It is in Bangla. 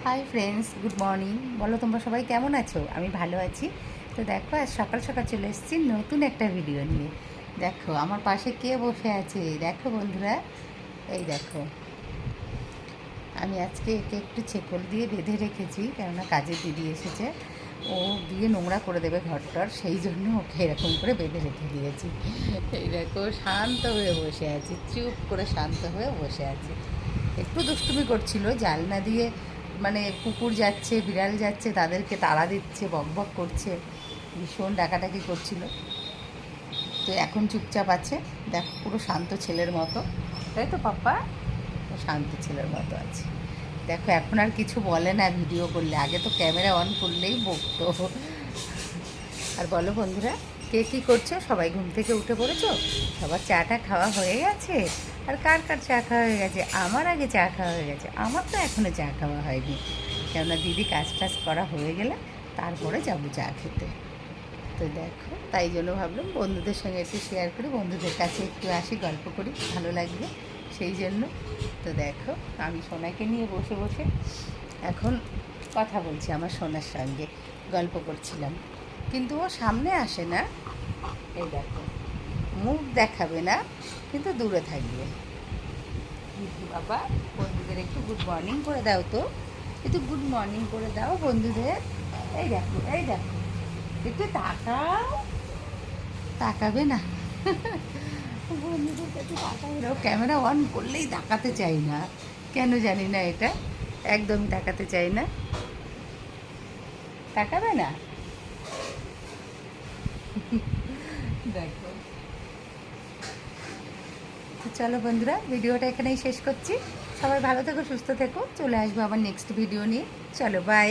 Hi friends, good morning. বলো তোমরা সবাই কেমন আছো? আমি ভালো আছি। তো দেখো, আজ সকাল সকাল চলে এসেছি নতুন একটা ভিডিও নিয়ে। দেখো আমার পাশে কে বসে আছে, দেখো বন্ধুরা, এই দেখো। আমি আজকে একে একটু ছেকল দিয়ে বেঁধে রেখেছি, কেননা কাজের দিদি এসেছে, ও গিয়ে নোংরা করে দেবে ঘরটার, সেই জন্য ওকে এরকম করে বেঁধে রেখে দিয়েছি। এই দেখো শান্ত হয়ে বসে আছে, চুপ করে শান্ত হয়ে বসে আছে। একটু দুষ্টুমি করছিল, জানলা দিয়ে মানে কুকুর যাচ্ছে, বিড়াল যাচ্ছে, তাদেরকে তাড়া দিচ্ছে, বক বক করছে, ভীষণ ডাকাডাকি করছিল। তো এখন চুপচাপ আছে, দেখো পুরো শান্ত ছেলের মতো, তাই তো পাপ্পা? ও শান্ত ছেলের মতো আছে। দেখো এখন আর কিছু বলে না ভিডিও করলে, আগে তো ক্যামেরা অন করলেই বকতো। আর বলো বন্ধুরা, কে কী করছো? সবাই ঘুম থেকে উঠে পড়েছো? সবার চাটা খাওয়া হয়ে গেছে? আর কার কার চা খাওয়া হয়ে গেছে? আমার আগে চা খাওয়া হয়ে গেছে, আমার তো এখনও চা খাওয়া হয়নি, কেননা দিদি কাজ টাজ করা হয়ে গেলে তারপরে যাবো চা খেতে। তো দেখো, তাই জন্য ভাবলাম বন্ধুদের সঙ্গে একটু শেয়ার করি, বন্ধুদের কাছে একটু আসি, গল্প করি, ভালো লাগবে সেই জন্য। তো দেখো, আমি সোনাকে নিয়ে বসে বসে এখন কথা বলছি আমার সোনার সঙ্গে, গল্প করছিলাম, কিন্তু ও সামনে আসে না। এই দেখো, মুখ দেখাবে না, কিন্তু দূরে থাকবে। বাবা, বন্ধুদের একটু গুড মর্নিং করে দাও তো, একটু গুড মর্নিং করে দাও বন্ধুদের। এই দেখো, এই দেখো, একটু তাকাও, তাকাবে না। বন্ধুদের কাছে তাকাবে না, ও ক্যামেরা অন করলেই তাকাতে চাই না, কেন জানি না, এটা একদমই তাকাতে চাই না, তাকাবে না। দেখো, তো চলো বন্ধুরা, ভিডিওটা এখানেই শেষ করছি। সবাই ভালো থেকো, সুস্থ থেকো, চলে আসবো আবার নেক্সট ভিডিও নিয়ে। চলো, বাই।